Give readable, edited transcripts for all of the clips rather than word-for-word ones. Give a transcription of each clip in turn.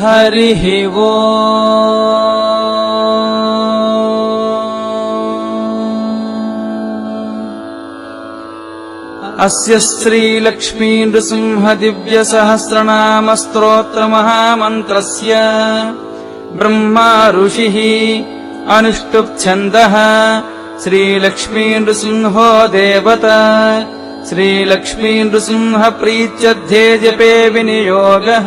हरिः वो अस्य श्रीलक्ष्मी नृसिंह दिव्य सहस्रनाम स्तोत्र महामन्त्रस्य ब्रह्मा ऋषिः अनुष्टुप् छन्दः श्रीलक्ष्मी नृसिंहो देवता श्रीलक्ष्मी नृसिंह प्रीत्यध्ये जपे विनियोगः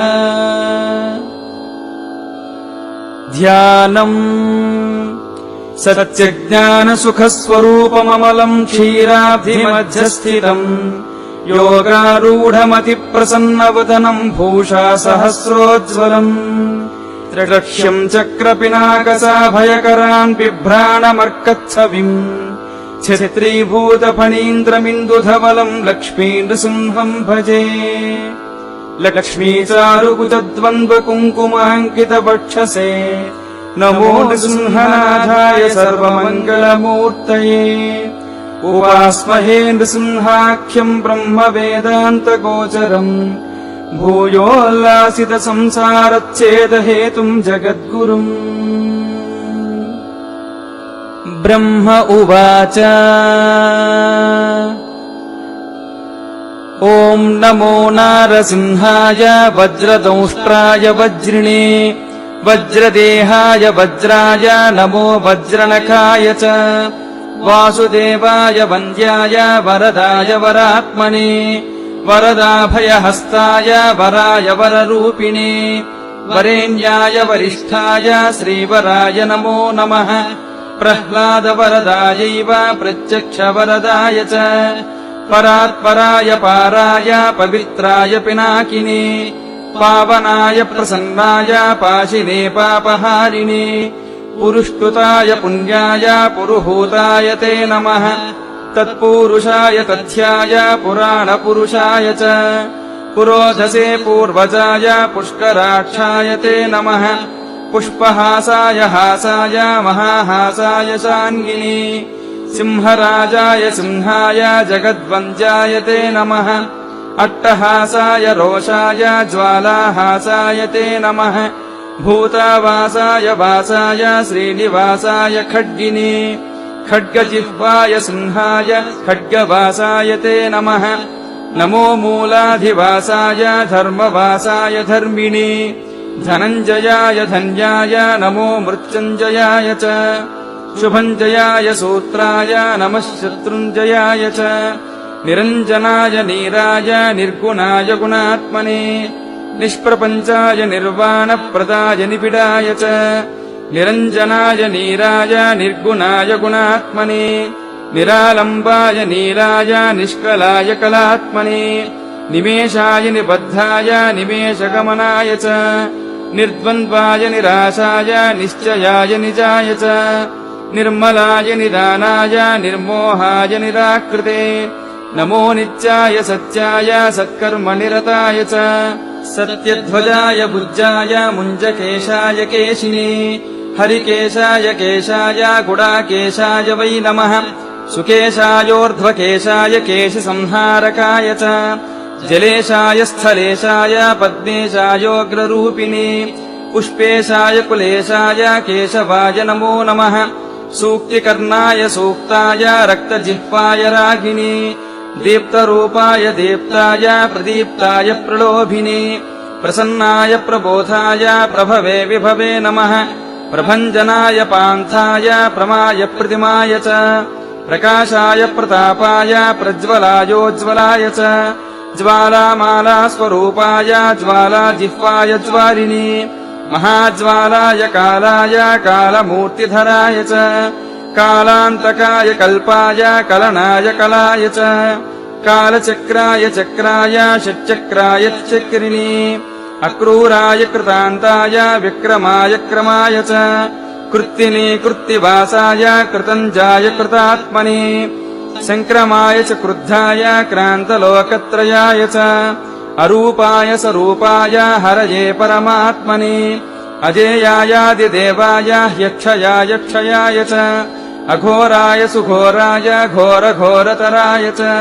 ध्यानम् सत्यज्ञानसुखस्वरूपममलम् क्षीराब्धिमध्यस्थितम् योगारूढमतिप्रसन्नवदनम् भूषा सहस्रोज्ज्वलम् त्रिलक्ष्यम् चक्रपिनाकसाभयकरान् बिभ्राणमर्कच्छविम् छत्रीभूतफणीन्द्रमिन्दुधवलम् लक्ष्मी नृसिंहम् भजे लक्ष्मीचारुकुचद्वन्द्वकुङ्कुमाङ्कितवक्षसे नमो नृसिंहनाथाय सर्वमङ्गलमूर्तये उपास्महे नृसिंहाख्यम् ब्रह्मवेदान्तगोचरम् भूयोल्लासितसंसारच्छेदहेतुम् जगद्गुरुम् ब्रह्म उवाच ॐ नमो नारसिंहाय वज्रदंष्ट्राय वज्रिणे वज्रदेहाय वज्राय नमो वज्रनखाय च वासुदेवाय वन्द्याय वरदाय वरात्मने वरदाभयहस्ताय वराय वररूपिणे वरेण्याय वरिष्ठाय श्रीवराय नमो नमः प्रह्लादवरदायैव प्रत्यक्षवरदाय च परात्पराय पाराय पवित्राय पिनाकिने पावनाय प्रसन्नाय पाशिने पापहारिणे पुरुष्टुताय पुण्याय पुरुहूताय ते नमः तत्पुरुषाय तथ्याय पुराणपुरुषाय च पुरोधसे पूर्वजाय पुष्कराक्षाय ते नमः पुष्पहासाय हासाय महाहासाय शान्गिने सिंहराजाय सिंहाय जगद्वन्द्याय ते नमः अट्टहासाय रोषाय ज्वालाहासाय ते नमः भूतावासाय वासाय श्रीनिवासाय खड्गिने खड्गजिह्वाय सिंहाय खड्गवासाय ते नमः नमो मूलाधिवासाय धर्मवासाय धर्मिणे धनञ्जयाय धन्याय नमो मृत्युञ्जयाय च शुभञ्जयाय सूत्राय नमः शत्रुञ्जयाय च निरञ्जनाय नीराय निर्गुणाय गुणात्मने निष्प्रपञ्चाय निर्वाणप्रदाय निबिडाय च निरञ्जनाय नीराय निर्गुणाय गुणात्मने निरालम्बाय नीलाय निष्कलाय कलात्मने निमेषाय निबद्धाय निमेषगमनाय च निर्द्वन्द्वाय निराशाय निश्चयाय निजाय च निर्मलाय निदानाय निर्मोहाय निराकृते नमो नित्याय सत्याय सत्कर्मनिरताय च सत्यध्वजाय भुजाय मुञ्जकेशाय केशिने हरिकेशाय केशाय गुडाकेशाय वै नमः सुकेशायोर्ध्वकेशाय केशसंहारकाय च जलेशाय स्थलेशाय पद्मेशायोऽग्ररूपिणे पुष्पेशाय कुलेशाय केशवाय नमो नमः सूक्तिकर्णाय सूक्ताय रक्तजिह्वाय रागिणे दीप्तरूपाय दीप्ताय प्रदीप्ताय प्रलोभिने प्रसन्नाय प्रबोधाय प्रभवे विभवे नमः प्रभञ्जनाय पान्थाय प्रमाय प्रतिमाय च प्रकाशाय प्रतापाय प्रज्वलायोज्ज्वलाय च ज्वालामालास्वरूपाय ज्वालाजिह्वाय ज्वालिने महाज्वालाय कालाय कालमूर्तिधराय च कालान्तकाय कल्पाय कलनाय कलाय च कालचक्राय चक्राय षट्चक्राय चक्रिणे अक्रूराय कृतान्ताय विक्रमाय क्रमाय च कृत्तिने कृत्तिवासाय कृतञ्जाय कृतात्मने संक्रमाय च क्रुद्धाय क्रान्तलोकत्रयाय च अरूपाय सरूपाय हरये परमात्मने अजेयायादिदेवाय ह्यक्षयाय क्षयाय च अघोराय सुघोराय घोरघोरतराय च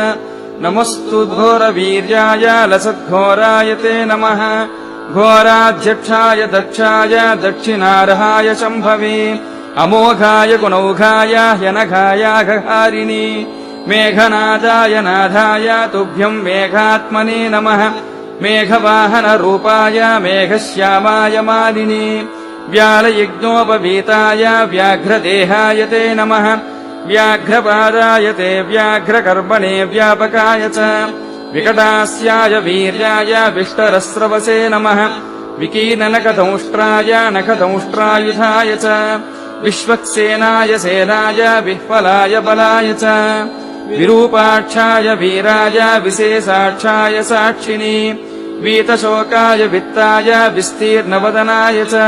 नमस्तु घोरवीर्याय लसद्घोराय ते नमः घोराध्यक्षाय दक्षाय दक्षिणार्हाय शम्भवे अमोघाय गुणौघाय ह्यनघाय घहारिणि मेघनादाय नादाय तुभ्यम् मेघात्मने नमः मेघवाहनरूपाय मेघश्यामाय मालिनि व्यालयज्ञोपवीताय व्याघ्रदेहाय ते नमः व्याघ्रपादाय ते व्याघ्रकर्मणे व्यापकाय च विकटास्याय वीर्याय विष्टरस्रवसे नमः विकीननखदंष्ट्राय नखदंष्ट्रायुधाय च विश्वक्सेनाय सेनाय विह्वलाय बलाय च विरूपाक्षाय वीराय विशेषाक्षाय साक्षिणि वीतशोकाय वित्ताय विस्तीर्णवदनाय च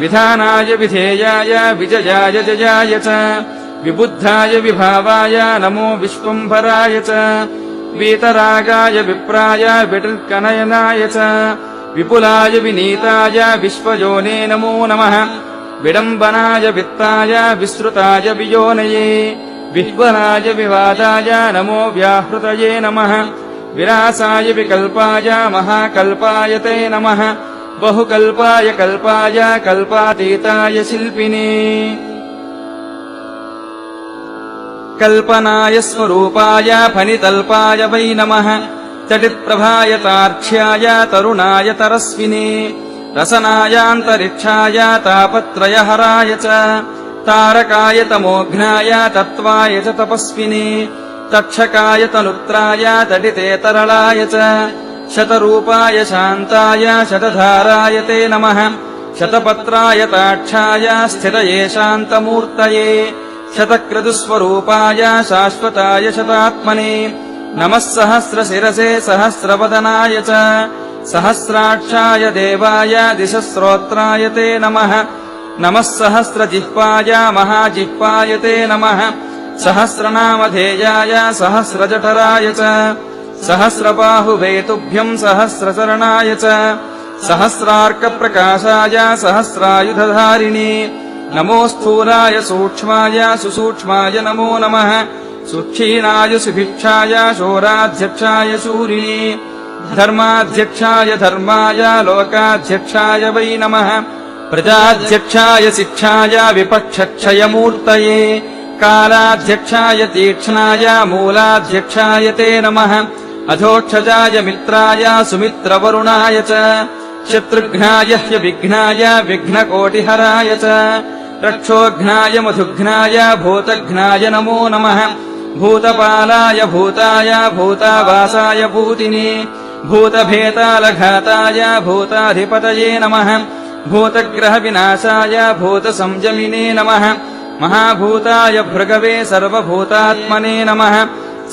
विधानाय विधेयाय विजयाय जयाय च विबुद्धाय विभावाय नमो विश्वम्भराय च वीतरागाय विप्राय विटृत्कनयनाय च विपुलाय विनीताय विश्वयोने नमो नमः विडम्बनाय वित्ताय विस्तृताय वियोनये विह्वलाय विवादाय नमो व्याहृतये नमः विरासाय विकल्पाय महाकल्पाय ते नमः बहुकल्पाय कल्पाय कल्पातीताय शिल्पिने कल्पनाय स्वरूपाय फणितल्पाय वै नमः चटिप्रभाय तार्क्ष्याय तरुणाय तरस्विने रसनायान्तरिक्षाय तापत्रयहराय च तारकाय तमोघ्नाय तत्त्वाय च तपस्विने तक्षकाय तनुत्राय तडिते तरलाय च शतरूपाय शान्ताय शतधाराय ते नमः शतपत्राय ताक्षाय स्थितये शान्तमूर्तये शतक्रतुस्वरूपाय शाश्वताय शतात्मने नमः सहस्रशिरसे सहस्रवदनाय च सहस्राक्षाय देवाय दिशस्रोत्राय ते नमः नमः सहस्रजिह्वाय महाजिह्वाय ते नमः सहस्रनामधेयाय सहस्रजठराय च सहस्रबाहुवे तुभ्यम् सहस्रचरणाय च सहस्रार्कप्रकाशाय सहस्रायुधधारिणे नमो स्थूलाय सूक्ष्माय सुसूक्ष्माय नमो नमः सुक्षीणाय सुभिक्षाय शोराध्यक्षाय शूरिणे धर्माध्यक्षाय धर्माय लोकाध्यक्षाय वै नमः प्रजाध्यक्षाय शिक्षाय विपक्षक्षयमूर्तये कालाध्यक्षाय तीक्ष्णाय मूलाध्यक्षाय ते नमः अधोक्षजाय मित्राय सुमित्रवरुणाय च शत्रुघ्नाय ह्यविघ्नाय विघ्नकोटिहराय च रक्षोघ्नाय मधुघ्नाय भूतघ्नाय नमो नमः भूतपालाय भूताय भूतावासाय भूतिने भूतभेतालघाताय भूताधिपतये नमः भूतग्रहविनाशाय भूतसंयमिने नमः महाभूताय भृगवे सर्वभूतात्मने नमः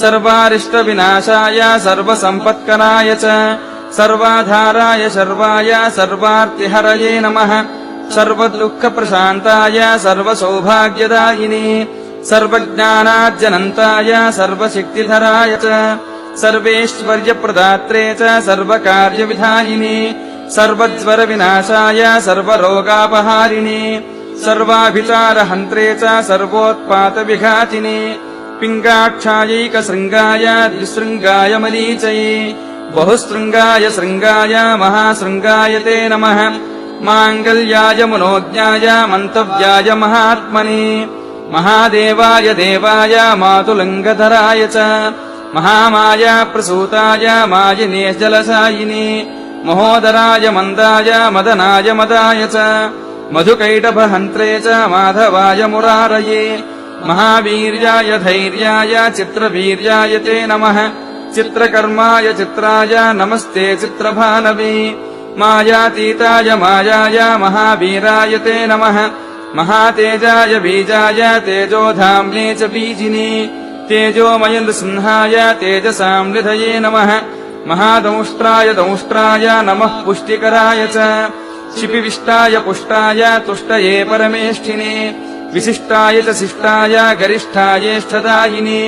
सर्वारिष्टविनाशाय सर्वसम्पत्कराय च सर्वाधाराय सर्वाय सर्वार्तिहरये नमः सर्वदुःखप्रशान्ताय सर्वसौभाग्यदायिने सर्वज्ञानाद्यनन्ताय सर्वशक्तिधराय च सर्वैश्वर्यप्रदात्रे च सर्वकार्यविधायिने सर्वज्वरविनाशाय सर्वरोगापहारिणे सर्वाभिचारहन्त्रे च सर्वोत्पातविघातिने पिङ्गाक्षायैकशृङ्गाय द्विशृङ्गाय मरीचये बहुशृङ्गाय शृङ्गाय महाशृङ्गाय ते नमः माङ्गल्याय मनोज्ञाय मन्तव्याय महात्मने महादेवाय देवाय मातुलङ्गधराय च महामाय प्रसूताय मायिने जलसायिने महोदराय मन्दाय मदनाय मदाय च मधुकैटभहन्त्रे च माधवाय मुरारये महावीर्याय धैर्याय चित्रवीर्याय ते नमः चित्रकर्माय चित्राय नमस्ते चित्रभानवे मायातीताय मायाय महावीराय ते नमः महातेजाय बीजाय तेजोधाम्ने च बीजिने तेजोमय नृसिंहाय तेजसां निधये नमः महादंष्ट्राय दंष्ट्राय नमः पुष्टिकराय च शिपिविष्टाय पुष्टाय तुष्टये परमेष्ठिने विशिष्टाय च शिष्टाय गरिष्ठायेष्ठदायिने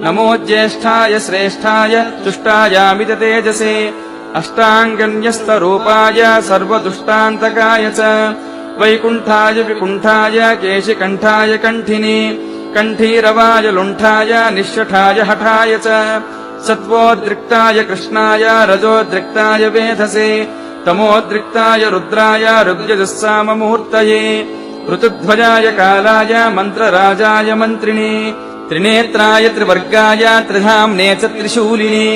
नमो ज्येष्ठाय श्रेष्ठाय तुष्टायामित तेजसे अष्टाङ्गन्यस्तरूपाय सर्वदुष्टान्तकाय च वैकुण्ठाय विकुण्ठाय केशिकण्ठाय कण्ठिने कण्ठीरवाय लुण्ठाय निःशठाय हठाय च सत्त्वोद्रिक्ताय कृष्णाय रजोद्रिक्ताय वेधसे तमोद्रिक्ताय रुद्राय ऋग्यजुस्साममुहूर्तये ऋतुध्वजाय कालाय मन्त्रराजाय मन्त्रिणे त्रिनेत्राय त्रिवर्गाय त्रिधाम्ने च त्रिशूलिने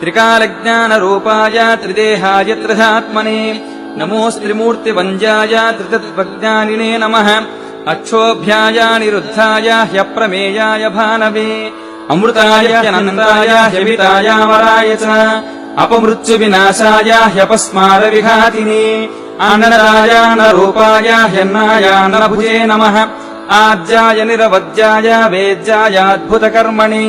त्रिकालज्ञानरूपाय त्रिदेहाय त्रिधात्मने नमोऽस्त्रिमूर्तिवन्द्याय त्रितत्त्वज्ञानिने नमः अच्छोभ्याय निरुद्धाय ह्यप्रमेयाय भानवे अमृताय ह्यनन्ताय ह्यमितायामराय च अपमृत्युविनाशाय ह्यपस्मारविघातिने आनराय नरूपाय ह्यन्नायानभुजे नमः आद्याय निरवद्याय वेद्याय अद्भुतकर्मणे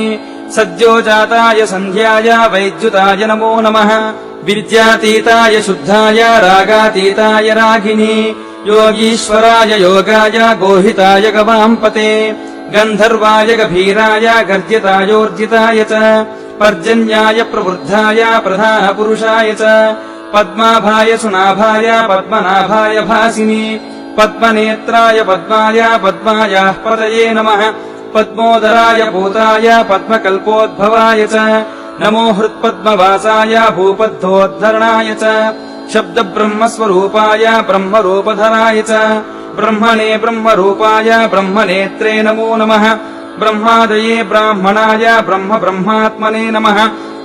सद्यो जाताय सन्ध्याय वैद्युताय नमो नमः विद्यातीताय शुद्धाय रागातीताय रागिणे योगीश्वराय योगाय गोहिताय गवाम्पते गन्धर्वाय गभीराय गर्जितायोर्जिताय च पर्जन्याय प्रवृद्धाय प्रधानपुरुषाय च पद्माभाय सुनाभाय पद्मनाभाय भासिने पद्मनेत्राय पद्माय पद्मायाः पतये नमः पद्मोदराय भूताय पद्मकल्पोद्भवाय च नमो हृत्पद्मवासाय भूपद्धोद्धरणाय च शब्दब्रह्मस्वरूपाय ब्रह्मरूपधराय च ब्रह्मणे ब्रह्मरूपाय ब्रह्मनेत्रे नमो नमः ब्रह्मादये ब्राह्मणाय ब्रह्मब्रह्मात्मने नमः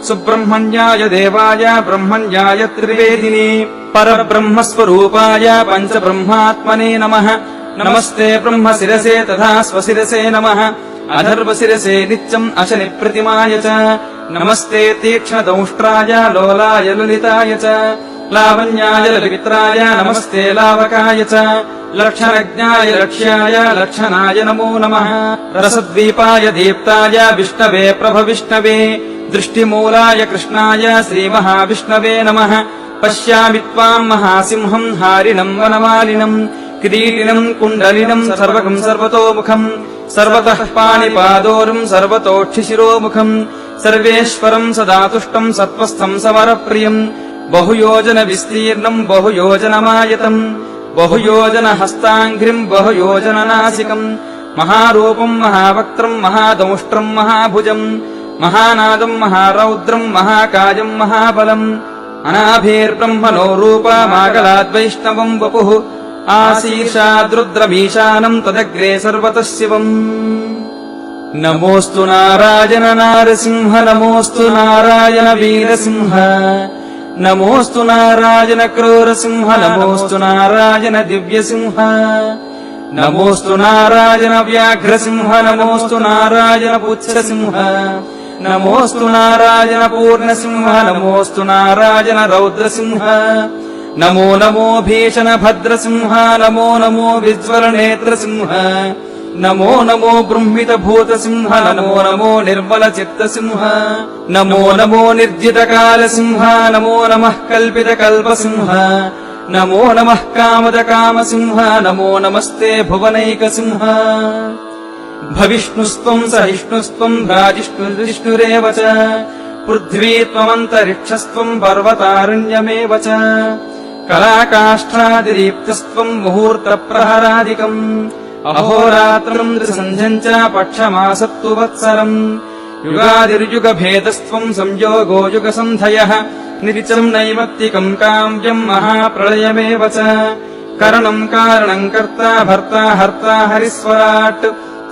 सुब्रह्मण्याय देवाय ब्रह्मण्याय त्रिवेदिने परब्रह्मस्वरूपाय पञ्चब्रह्मात्मने नमः नमस्ते ब्रह्मशिरसे तथा स्वशिरसे नमः अधर्वशिरसे नित्यम् अशनिप्रतिमाय च नमस्ते तीक्ष्णदंष्ट्राय लोलाय ललिताय च लावण्याय ललित्राय नमस्ते लावकाय च लक्षणज्ञाय लक्ष्याय लक्षणाय नमो नमः रसद्वीपाय दीप्ताय विष्णवे प्रभविष्णवे दृष्टिमूलाय कृष्णाय श्रीमहाविष्णवे नमः पश्यामि त्वाम् महासिंहम् हारिणम् वनमालिनम् किरीटिनम् कुण्डलिनम् सर्वकम् सर्वतोमुखम् सर्वतः पाणिपादोरुम् सर्वतोक्षिशिरोमुखम् सर्वेश्वरम् सदातुष्टम् सत्त्वस्थम् समरप्रियम् बहुयोजनविस्तीर्णम् बहुयोजनमायतम् बहुयोजनहस्ताङ्घ्रिम् बहुयोजननासिकम् महारूपम् महावक्त्रम् महादंष्ट्रम् महाभुजम् महानादम् महारौद्रम् महाकायम् महाबलम् अनाभिर्ब्रह्मणो रूपमागलाद्वैष्णवम् वपुः आशीर्षाद्रुद्रमीशानम् तदग्रे सर्वतः शिवम् नमोऽस्तु नारायण नारसिंह नमोऽस्तु नारायण वीरसिंह नमोऽस्तु नारायण क्रूरसिंह नमोऽस्तु नारायण दिव्यसिंह नमोऽस्तु नारायण व्याघ्रसिंह नमोऽस्तु नारायण पुच्छसिंह नमोऽस्तु नारायण पूर्णसिंह नमोऽस्तु नारायण रौद्रसिंह नमो नमो भीषणभद्रसिंह नमो नमो विज्वलनेत्रसिंह नमो नमो बृंहितभूतसिंह नमो नमो निर्मलचित्तसिंह नमो नमो निर्जितकालसिंह नमो नमः कल्पितकल्पसिंह नमो नमः कामदकामसिंह नमो नमस्ते भुवनैकसिंह भविष्णुस्त्वम् सहिष्णुस्त्वम् भ्राजिष्णुर्विष्णुरेव च पृथ्वी त्वमन्तरिक्षस्त्वम् पर्वतारण्यमेव च कलाकाष्ठादिदीप्तस्त्वम् मुहूर्तप्रहरादिकम् अहोरात्रम् त्रिसन्ध्यम् च पक्षमासत्तु वत्सरम् युगादिर्युगभेदस्त्वम् संयोगो युगसन्धयः निरिचम् नैमत्तिकम् काव्यम् महाप्रलयमेव च करणम् कारणम् कर्ता भर्ता हर्ता हरिस्वराट्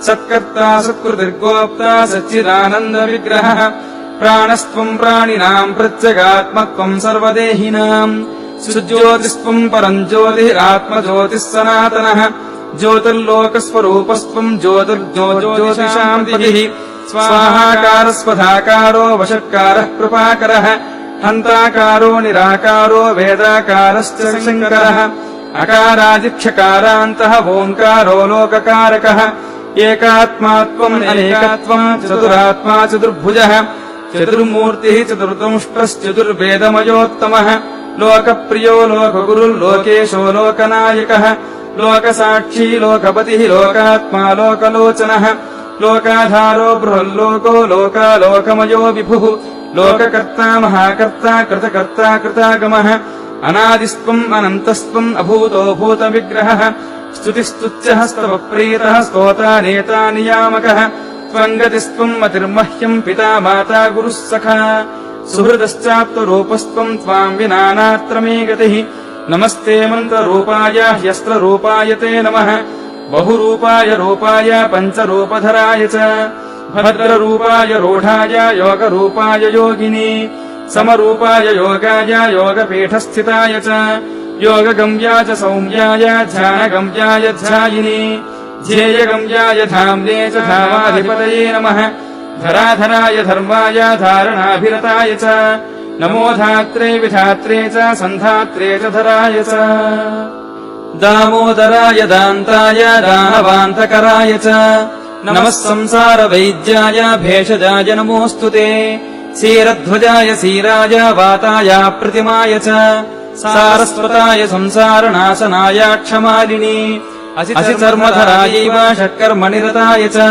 सत्कर्ता सत्कृतिर्गोप्ता सच्चिदानन्दविग्रहः प्राणस्त्वम् प्राणिनाम् प्रत्यगात्मत्वम् सर्वदेहिनाम् सुज्योतिस्त्वम् परम् ज्योतिरात्मज्योतिः सनातनः ज्योतिर्लोकस्वरूपस्त्वम् ज्योतिर्ज्योतिषाम् पतिः स्वाहाकारस्वधाकारो वषट्कारः कृपाकरः हन्ताकारो निराकारो वेदाकारश्च शङ्करः अकारादिक्षकारान्तः ओङ्कारो लोककारकः एकात्मात्वम् अनेकत्वम् चतुरात्मा चतुर्भुजः चतुर्मूर्तिः चतुर्दंष्टश्चतुर्वेदमयोत्तमः लोकप्रियो लोकगुरुर्लोकेशो लोकनायकः लोकसाक्षी लोकपतिः लोकात्मा लोकलोचनः लोकाधारो बृहल्लोको लोकालोकमयो विभुः लोककर्ता महाकर्ता कृतकर्ता कृतागमः अनादिस्त्वम् अनन्तस्त्वम् अभूतो भूतविग्रहः स्तुतिस्तुत्यः स्तवप्रीतः स्तोता नेता नियामकः त्वम् गतिस्त्वम् मतिर्मह्यम् पिता माता गुरुः सखा सुहृदश्चाप्तरूपस्त्वम् त्वाम् विना नात्र मे गतिः नमस्ते मन्त्ररूपाय ह्यस्त्ररूपाय ते नमः बहुरूपाय रूपाय पञ्चरूपधराय च भद्ररूपाय रूढाय योगरूपाय योगिनी समरूपाय योगाय योगपीठस्थिताय च योगगम्याय च सौम्याय ध्यानगम्याय ध्यायिनी ध्येयगम्याय धाम्ने च धामाधिपतये नमः धराधराय धर्माय धारणाभिरताय च नमो धात्रे विधात्रे च सन्धात्रे च धराय च दामोदराय दान्ताय दानवान्तकराय च नमः संसारवैद्याय भेषजाय नमोऽस्तु ते क्षीरध्वजाय क्षीराय वाताय प्रतिमाय च सारस्वताय संसारनाशनाय क्षमालिनी असिचर्मधरायैव षट्कर्मनिरताय च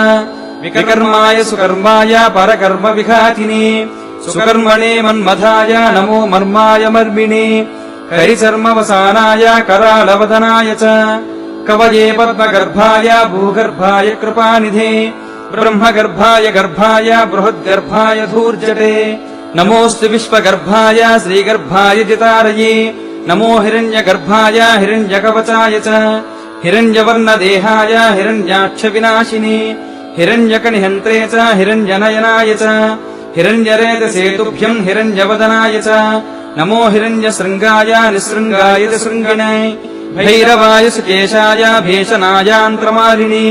विकर्माय सुकर्माय परकर्मविघातिनी सुकर्मणे मन्मथाय नमो मर्माय मर्मिणे करिचर्मवसानाय करालवदनाय च कवये पद्मगर्भाय भूगर्भाय कृपानिधे ब्रह्मगर्भाय गर्भाय बृहद्गर्भाय धूर्जटे नमोऽस्तु विश्वगर्भाय श्रीगर्भाय जितारये नमो हिरण्यगर्भाय हिरण्यकवचाय च हिरण्यवर्णदेहाय हिरण्याक्षविनाशिने हिरण्यकनिहन्त्रे च हिरण्यनयनाय च हिरण्यरेतसेतुभ्यम् हिरण्यवदनाय च नमो हिरण्यशृङ्गाय निःसृङ्गाय च शृङ्गिणे भैरवाय सुकेशाय भीषणायान्त्रमालिनी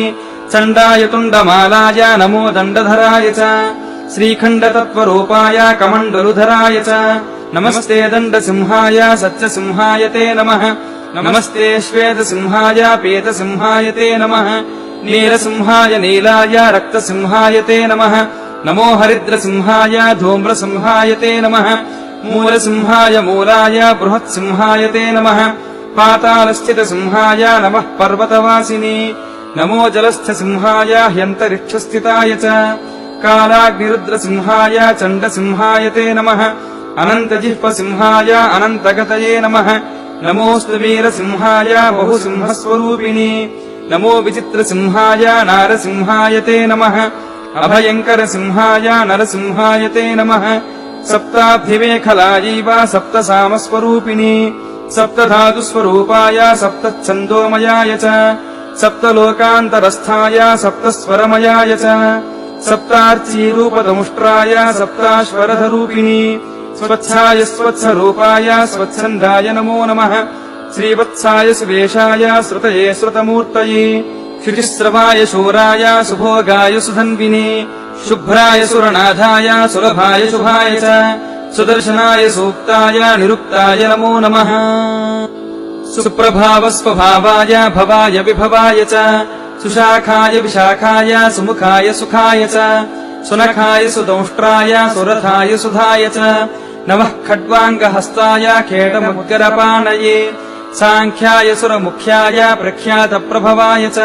चण्डाय तुण्डमालाय नमो दण्डधराय च श्रीखण्डतत्त्वरूपाय कमण्डलुधराय च नमस्ते दण्डसिंहाय सत्यसिंहाय ते नमः नमस्ते श्वेतसिंहाय पीतसिंहाय ते नमः नीलसिंहाय नीलाय रक्तसिंहाय ते नमः नमो हरिद्रसिंहाय धूम्रसिंहाय ते नमः मूलसिंहाय मूलाय बृहत्सिंहाय ते नमः पातालस्थितसिंहाय नमः पर्वतवासिनी नमो जलस्थसिंहाय ह्यन्तरिक्षस्थिताय च कालाग्निरुद्रसिंहाय चण्डसिंहाय ते नमः अनन्तजिह्वसिंहाय अनन्तगतये नमः नमोऽस्तु वीरसिंहाय बहुसिंहस्वरूपिणी नमो विचित्रसिंहाय नारसिंहाय ते नमः अभयङ्करसिंहाय नरसिंहाय ते नमः सप्ताब्धिमेखलायैव सप्तसामस्वरूपिणी सप्तधातुस्वरूपाय सप्तच्छन्दोमयाय च सप्तलोकान्तरस्थाय सप्तस्वरमयाय च सप्तार्चीरूपदमुष्ट्राय सप्ताश्वरधरूपिणी स्वच्छाय स्वच्छरूपाय स्वच्छन्दाय नमो नमः श्रीवत्साय सुवेशाय श्रुतये श्रुतमूर्तये शुचिस्रवाय शूराय सुभोगाय सुधन्विने शुभ्राय सुरनाथाय सुलभाय शुभाय च सुदर्शनाय सूक्ताय निरुक्ताय नमो नमः सुप्रभावस्वभावाय भवाय विभवाय च सुशाखाय विशाखाय सुमुखाय सुखाय च सुनखाय सुदंष्ट्राय सुरथाय सुधाय च नमः खड्वाङ्गहस्ताय खेटमुद्गरपाणये साङ्ख्याय सुरमुख्याय प्रख्यातप्रभवाय च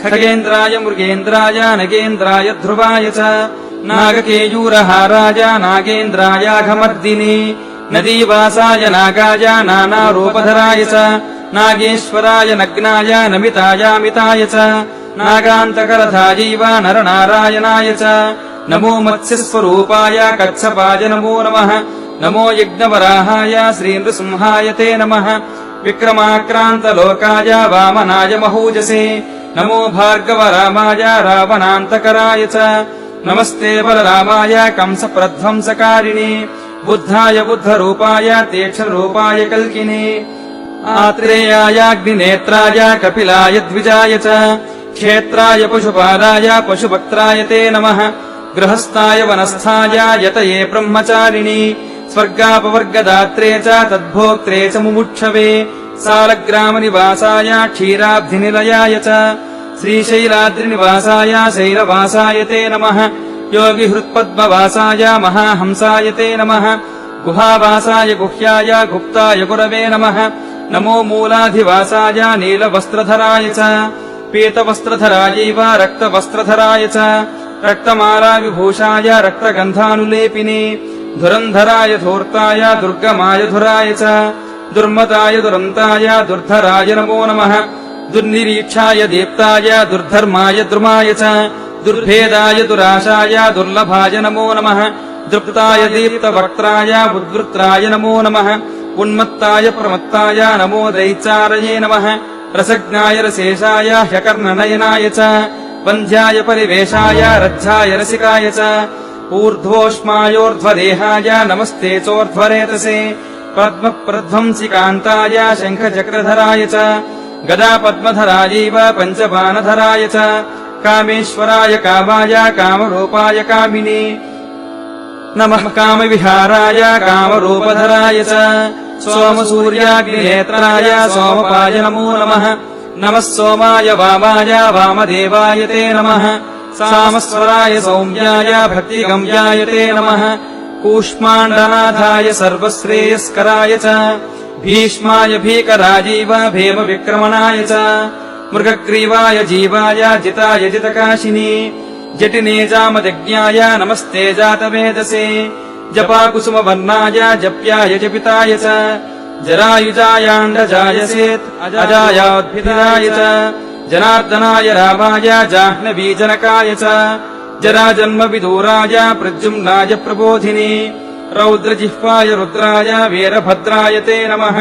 खगेन्द्राय मृगेन्द्राय नगेन्द्राय ध्रुवाय च नागकेयूरहाराय नागेन्द्रायाघमर्दिने नदीवासाय नागाय नानारूपधराय च नागेश्वराय नग्नाय नमितायामिताय च नागान्तकरथायैव नरनारायणाय च नमो मत्स्यस्वरूपाय कच्छपाय नमो नमः नमो यज्ञवराहाय श्रीनृसिंहाय ते नमः विक्रमाक्रान्तलोकाय वामनाय महूजसे नमो भार्गवरामाय रावणान्तकराय च नमस्ते बलरामाय कंसप्रध्वंसकारिणे बुद्धाय बुद्धरूपाय तीक्ष्णरूपाय कल्किने आत्रेयायाग्निनेत्राय कपिलाय द्विजाय च क्षेत्राय पशुपालाय पशुभक्त्राय ते नमः गृहस्थाय वनस्थाय यतये ब्रह्मचारिणि स्वर्गापवर्गदात्रे च तद्भोक्त्रे च मुमुक्षवे सालग्रामनिवासाय क्षीराब्धिनिलयाय च श्रीशैलाद्रिनिवासाय शैलवासाय ते नमः योगिहृत्पद्मवासाय महाहंसाय ते नमः गुहावासाय गुह्याय गुप्ताय गुरवे नमः नमो मूलाधिवासाय नीलवस्त्रधराय च पीतवस्त्रधरायैव रक्तवस्त्रधराय च रक्तमालाविभूषाय रक्तगन्धानुलेपिने धुरन्धराय धूर्ताय दुर्गमाय धुराय च दुर्मताय दुरन्ताय दुर्धराय नमो नमः दुर्निरीक्षाय दीप्ताय दुर्धर्माय द्रुमाय च दुर्भेदाय दुराशाय दुर्लभाय नमो नमः दृप्ताय दीप्तवक्त्राय उद्वृत्राय नमो नमः उन्मत्ताय प्रमत्ताय नमो दैत्यारये नमः रसज्ञाय रसेशाय ह्यकर्णनयनाय च वन्ध्याय परिवेशाय रज्जाय रसिकाय च ऊर्ध्वोष्मायोर्ध्वदेहाय नमस्ते चोर्ध्वरेतसे पद्मप्रध्वंसिकान्ताय शङ्खचक्रधराय च गदा पद्मधरायैव पञ्चबाणधराय च कामेश्वराय कामाय कामरूपाय कामिने नमः कामविहाराय कामरूपधराय च सोमसूर्याग्निनेत्राय सोमपाय नमो नमः नमः सोमाय वामाय वामदेवाय ते नमः सामस्वराय सौम्याय भक्तिगम्याय ते नमः कूष्माण्डनाथाय सर्वश्रेयस्कराय च भीष्माय भीकराजीव भीमविक्रमणाय च मृगग्रीवाय जीवाय जिताय जितकाशिनी जटिने जामदज्ञाय नमस्ते जातवेदसे जपाकुसुमवर्णाय जप्याय जपिताय च जरायुजायाण्डजायसेत् अजायोद्भिदाय च जनार्दनाय रामाय जाह्नवीजनकाय च जराजन्मविदूराय प्रद्युम्नाय प्रबोधिने रौद्रजिह्वाय रुद्राय वीरभद्राय ते नमः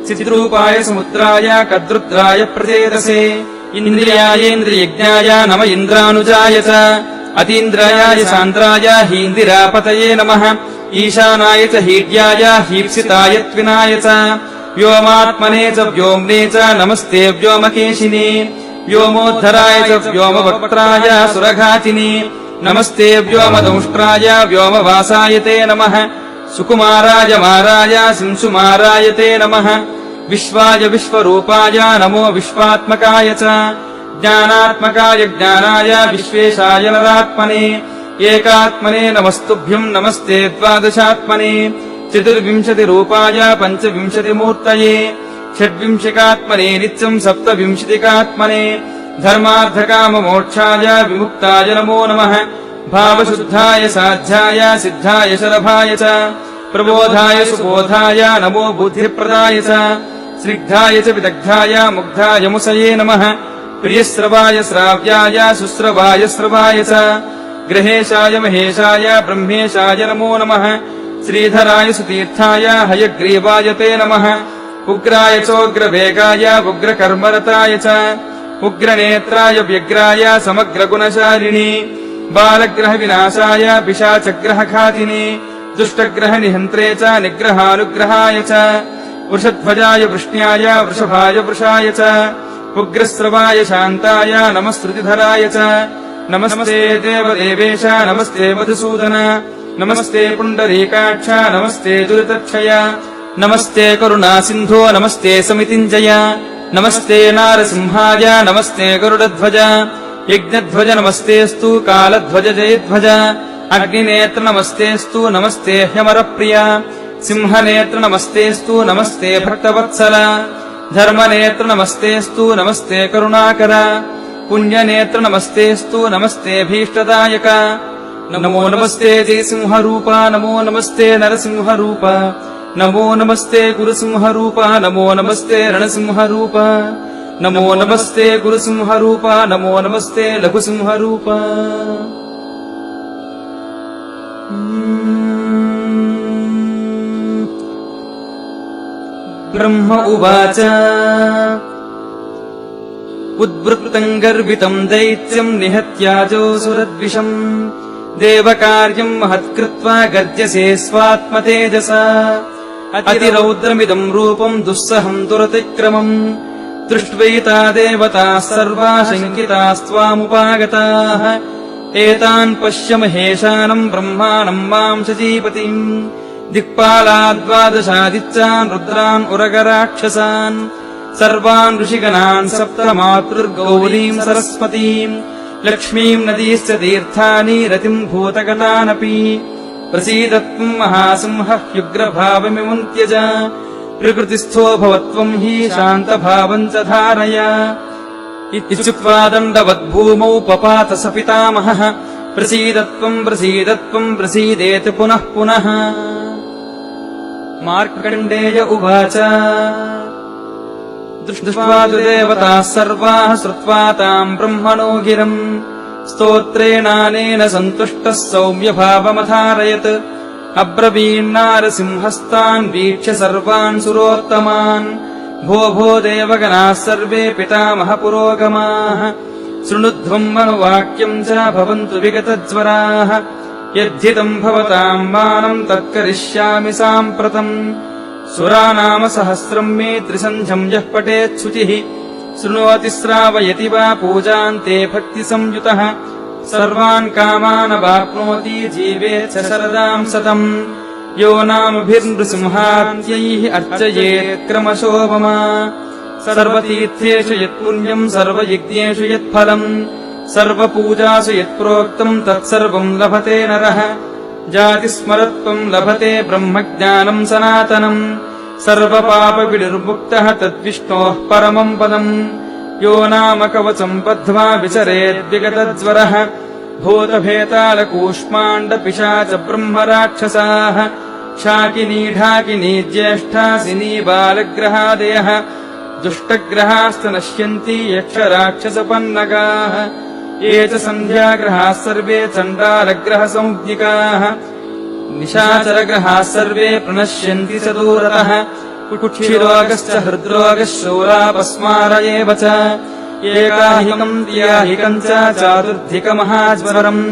चिद्रूपाय समुद्राय कद्रुद्राय प्रचेतसे इन्द्रियायेन्द्रियज्ञाय नम इन्द्रानुजाय च अतीन्द्राय सान्द्राय हीन्दिरापतये नमः ईशानाय च हीड्याय हीप्सिताय त्विनाय च व्योमात्मने च व्योम्ने च नमस्ते व्योमकेशिने व्योमोद्धराय च व्योमवक्त्राय सुरघातिने नमस्ते व्योमदंष्ट्राय व्योमवासाय ते नमः सुकुमाराय माराय सिंसुमाराय ते नमः विश्वाय विश्वरूपाय नमो विश्वात्मकाय च ज्ञानात्मकाय ज्ञानाय विश्वेशाय नरात्मने एकात्मने नमस्तुभ्यम् नमस्ते द्वादशात्मने चतुर्विंशतिरूपाय पञ्चविंशतिमूर्तये षड्विंशतिकात्मने नित्यम् सप्तविंशतिकात्मने धर्मार्थकाममोक्षाय विमुक्ताय नमो नमः भावशुद्धाय साध्याय सिद्धाय शरभाय च प्रबोधाय सुबोधाय नमो बुद्धिप्रदाय च स्निग्धाय च विदग्धाय मुग्धाय मुसये नमः प्रियश्रवाय श्राव्याय सुश्रवाय श्रवाय च ग्रहेशाय महेशाय ब्रह्मेशाय नमो नमः श्रीधराय सुतीर्थाय हयग्रीवाय ते नमः उग्राय चोग्रवेगाय उग्रकर्मरताय च उग्रनेत्राय व्यग्राय समग्रगुणशालिनि बालग्रहविनाशाय पिशाचग्रहघातिनि दुष्टग्रहनिहन्त्रे च निग्रहानुग्रहाय च वृषध्वजाय वृष्ण्याय वृषभाय वृषाय च उग्रस्रवाय शान्ताय नमस्रुतिधराय च नमस्ते देवदेवेश नमस्ते मधुसूदन नमस्ते पुण्डरीकाक्ष नमस्ते दुरितक्षय नमस्ते करुणासिन्धो नमस्ते समितिञ्जय नमस्ते नारसिंहाय नमस्ते गरुडध्वज यज्ञध्वज नमस्तेऽस्तु कालध्वज जयध्वज अग्निनेत्र नमस्तेऽस्तु नमस्ते ह्यमरप्रिय सिंहनेत्र नमस्तेऽस्तु नमस्ते भक्तवत्सल धर्मनेत्र नमस्तेऽस्तु नमस्ते करुणाकर पुण्यनेत्र नमस्तेऽस्तु नमस्ते भीष्टदायक नमो नमस्ते जयसिंहरूप नमो नमस्ते नरसिंहरूप नमो नमस्ते गुरुसिंहरूप नमो नमस्ते रणसिंहरूप नमो नमस्ते गुरुसिंहरूप नमो नमस्ते लघुसिंहरूप ब्रह्म उवाच उद्वृत्तम् गर्वितम् दैत्यम् निहत्याजोऽसुरद्विषम् देवकार्यम् महत्कृत्वा गर्जसे स्वात्मतेजसा अतिरौद्रमिदम् रूपम् दुःसहम् दुरतिक्रमम् दृष्ट्वैता देवताः सर्वा शङ्कितास्त्वामुपागताः एतान् पश्य महेशानम् ब्रह्माणम् मां शचीपतिम् दिक्पालाद्वादशादित्यान् रुद्रान् उरगराक्षसान् सर्वान् ऋषिगणान् सप्तमातृर्गौरीम् सरस्वतीम् लक्ष्मीम् नदीश्च तीर्थानि रतिम् भूतगतानपि प्रसीदत्वम् महासिंहः ह्युग्रभावमिमम् त्यज प्रकृतिस्थो भवत्वम् हि शान्तभावम् च धारय इत्युक्त्वा दण्डवद्भूमौ पपात स पितामहः प्रसीदत्वम् प्रसीदत्वम् प्रसीदेति पुनः पुनः मार्कण्डेय उवाच दृष्ट्वा तु देवताः सर्वाः श्रुत्वा ताम् ब्रह्मणो गिरम् स्तोत्रेणानेन सन्तुष्टः सौम्यभावमधारयत् अब्रवीन्नारसिंहस्तान् वीक्ष्य सर्वान् सुरोत्तमान् भो भो देवगणाः सर्वे पितामहपुरोगमाः शृणुध्वम् मनुवाक्यम् च भवन्तु विगतज्वराः यद्धितम् भवताम् मानम् तत्करिष्यामि साम्प्रतम् सुरानाम सहस्रम् मे त्रिसन्ध्यम् यः पठेच्छुचिः शृणोति श्रावयति वा पूजान्ते भक्तिसंयुतः सर्वान् कामानवाप्नोति जीवेत् शरदाम् शतम् यो नामभिर्नृसिंहाद्यैः अर्चयेत् क्रमशो मम सर्वतीर्थेषु यत्पुण्यम् सर्वयज्ञेषु यत्फलम् सर्वपूजासु यत्प्रोक्तम् तत्सर्वम् लभते नरः जातिस्मरत्वम् लभते ब्रह्मज्ञानम् सनातनम् सर्वपापविनिर्मुक्तः तद्विष्णोः परमम् पदम् यो नाम कवचम् बद्ध्वा विचरेद्विगतज्वरः भूतभेतालकूष्माण्डपिशाच ब्रह्मराक्षसाः शाकिनी ढाकिनी ज्येष्ठासिनी बालग्रहादयः दुष्टग्रहास्त नश्यन्ति यक्षराक्षसपन्नगाः ये च सन्ध्याग्रहाः सर्वे चण्डालग्रहसंज्ञिकाः निशाचरग्रहाः सर्वे प्रणश्यन्ति च दूरतः कुक्षिरोगश्च हृद्रोगः शूलापस्मार एव च एकाहिकम् द्व्याहिकम् च चातुर्धिकमहाज्वरम्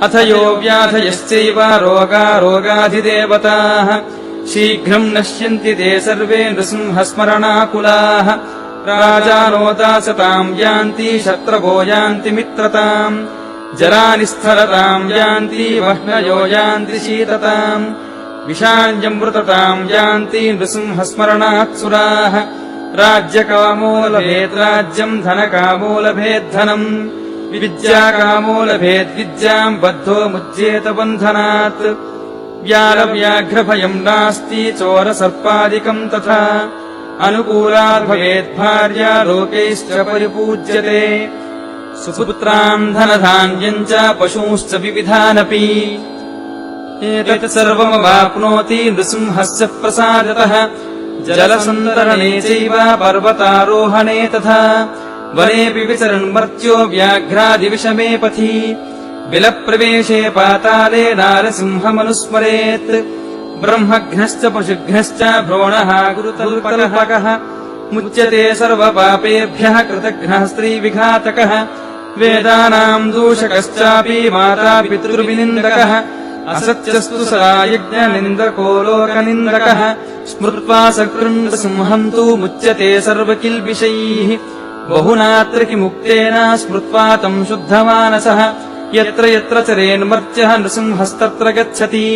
अथ यो व्याधयश्चैव रोगाधिदेवताः शीघ्रम् नश्यन्ति ते सर्वे नृसिंहस्मरणाकुलाः राजानो दासताम् यान्ति शत्रवो यान्ति मित्रताम् जरानिस्थलताम् यान्ति वह्नयो यान्ति शीतताम् विषाण्यमृतताम् यान्ति नृसिंहस्मरणात्सुराः राज्यकामो लभेत् राज्यम् धनकामो लभेद्धनम् विद्याकामो लभेद्विद्याम् बद्धो मुच्येत बन्धनात् व्यालव्याघ्रभयम् नास्ति चोरसर्पादिकम् तथा अनुकूलात् भवेद्भार्या लोकैश्च परिपूज्यते सुपुत्रान् धनधान्यम् च पशूंश्च विविधानपि एतत् सर्वमवाप्नोति नृसिंहस्य प्रसादतः जलसन्तरणे चैव पर्वतारोहणे तथा वनेऽपि विचरन् मर्त्यो व्याघ्रादिविषमे पथि बिलप्रवेशे पाताले नारसिंहमनुस्मरेत् ब्रह्मघ्नश्च पशुघ्नश्च भ्रोणः गुरुतल्पकः मुच्यते सर्वपापेभ्यः कृतघ्नः स्त्रीविघातकः वेदानाम् दूषकश्चापि मातापितृविनिन्दकः असत्यस्तु सा यज्ञनिन्दको लोकनिन्दकः स्मृत्वा सकृन्नृसिंहम् तु मुच्यते सर्वकिल्बिषैः बहुनात्र किमुक्तेन स्मृत्वा तम् शुद्धमानसः यत्र यत्र चरेन्मर्त्यः नृसिंहस्तत्र गच्छति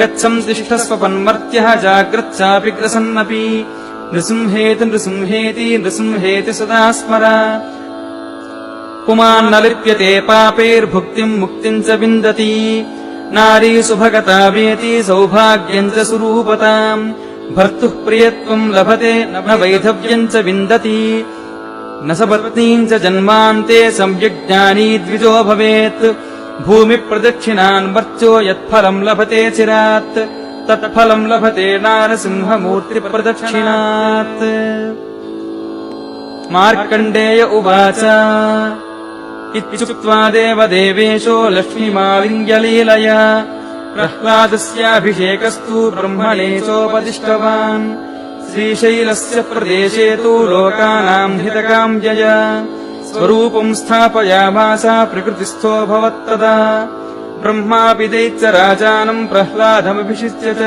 गच्छम् तिष्ठस्वपन्मर्त्यः जाग्रच्चापि ग्रसन्नपि नृसिंहेति नृसिंहेति नृसिंहेति सदा स्मर पुमान्न लिप्यते पापैर्भुक्तिम् मुक्तिम् च विन्दति नारी सुभगता वेति सौभाग्यम् च सुरूपताम् भर्तुः प्रियत्वम् लभते न वैधव्यम् च विन्दति न सपत्नीम् च जन्मान्ते सम्यग्ज्ञानी द्विजो भवेत् भूमिप्रदक्षिणान् मर्त्यो यत्फलम् लभते चिरात् तत्फलम् लभते नारसिंहमूर्तिप्रदक्षिणात् मार्कण्डेय उवाच इत्युक्त्वा देवदेवेशो लक्ष्मीमालिङ्ग्यलीलया प्रह्लादस्याभिषेकस्तु ब्रह्मणे चोपदिष्टवान् श्रीशैलस्य प्रदेशे तु लोकानाम् हितकाम्यया स्वरूपम् स्थापयामास प्रकृतिस्थो भवत्तदा ब्रह्मापि दैत्यराजानम् प्रह्लादमभिषिच्य च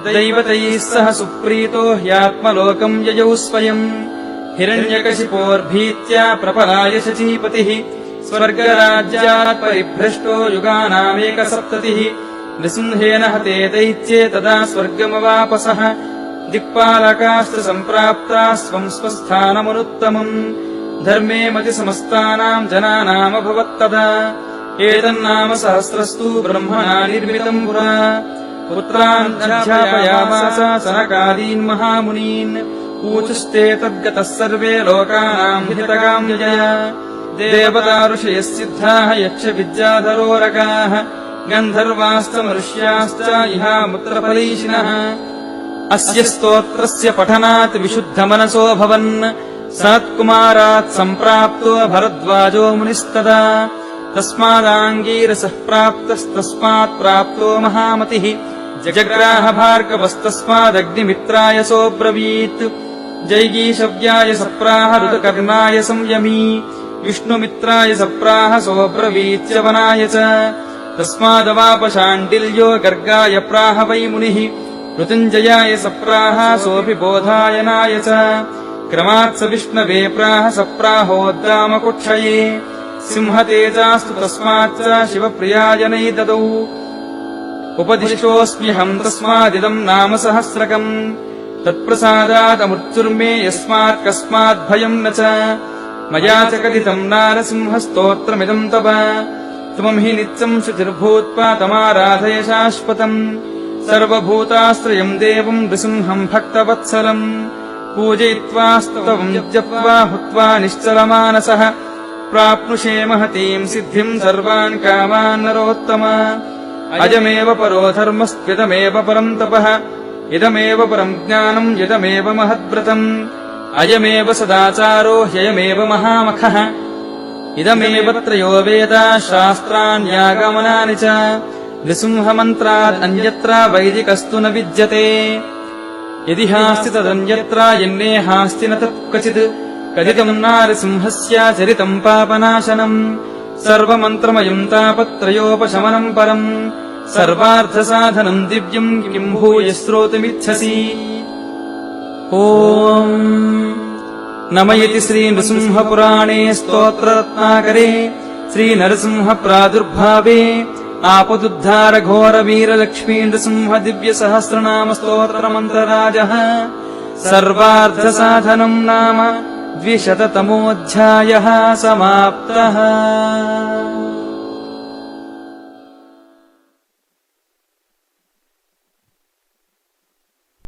दैवतैः सह सुप्रीतो ह्यात्मलोकम् ययौ स्वयम् हिरण्यकशिपोर्भीत्या प्रपलाय शचीपतिः स्वर्गराज्यात् परिभ्रष्टो युगानामेकसप्ततिः नृसिंहेन हते दैत्ये तदा स्वर्गमवापसः दिक्पालकाश्च सम्प्राप्ताः स्वम् स्वस्थानमनुत्तमम् धर्मे मतिसमस्तानाम् जनानामभवत्तदा एतन्नाम सहस्रस्तु ब्रह्मणा निर्मितम् पुरा पुत्रान् अध्यापयामास सनकादीन् महामुनीन् ऊचुस्ते तद्गतः सर्वे लोकानाम् हितकाम्यया देवता ऋषयः सिद्धाः यक्षविद्याधरोरगाः गन्धर्वाश्च मनुष्याश्च इहामुत्रफलैषिणः अस्य स्तोत्रस्य पठनात् विशुद्धमनसो भवन् सनत्कुमारात् सम्प्राप्तो भरद्वाजो मुनिस्तदा तस्मादाङ्गीरसः प्राप्तस्तस्मात् प्राप्तो महामतिः जग्राह भार्गवस्तस्मादग्निमित्राय सोऽब्रवीत् जैगीषव्याय सप्राह ऋतुकर्णाय संयमी विष्णुमित्राय सप्राह सोऽब्रवीच्यवनाय च तस्मादवापशाण्डिल्यो गर्गाय प्राह वै मुनिः मृत्युञ्जयाय सप्राह सोऽपि बोधायनाय च क्रमात् स विष्णवे प्राह सप्राहोद्दामकुक्षये सिंहतेजास्तु तस्माच्च शिवप्रियाय ददौ उपदिष्टोऽस्म्यहम् तस्मादिदम् नाम सहस्रकम् तत्प्रसादादमृत्युर्मे यस्मात् कस्माद्भयम् न च मया च कथितम् नारसिंहस्तोत्रमिदम् तव त्वम् हि नित्यम् शुचिर्भूत्वा तमाराधय शाश्वतम् सर्वभूताश्रयम् देवम् नृसिंहम् भक्तवत्सलम् पूजयित्वा स्तवम् जप्त्वा हुत्वा निश्चलमानसः प्राप्नुषे महतीम् सिद्धिम् सर्वान् कामान् नरोत्तम अयमेव परो धर्मस्त्विदमेव परम् तपः इदमेव परम् ज्ञानम् यदमेव महद्व्रतम् अयमेव सदाचारो ह्ययमेव महामखः इदमेव त्रयो वेदा शास्त्राण्यागमनानि च नृसिंहमन्त्रात् अन्यत्र वैदिकस्तु न विद्यते यदि हास्ति तदन्यत्र यन्ने हास्ति न तत्क्वचित् कथितम् नारसिंहस्य चरितम् पापनाशनम् सर्वमन्त्रमयम् तापत्रयोपशमनम् परम् सर्वार्थसाधनम् दिव्यम् किम् भूय श्रोतुमिच्छसि ओम् नम इति श्रीनृसिंहपुराणे स्तोत्ररत्नाकरे श्रीनरसिंहप्रादुर्भावे आपदुद्धारघोरवीरलक्ष्मीनृसिंह दिव्यसहस्रनामस्तोत्रमन्त्रराजः सर्वार्थसाधनम् नाम 200तमोऽध्यायः समाप्तः।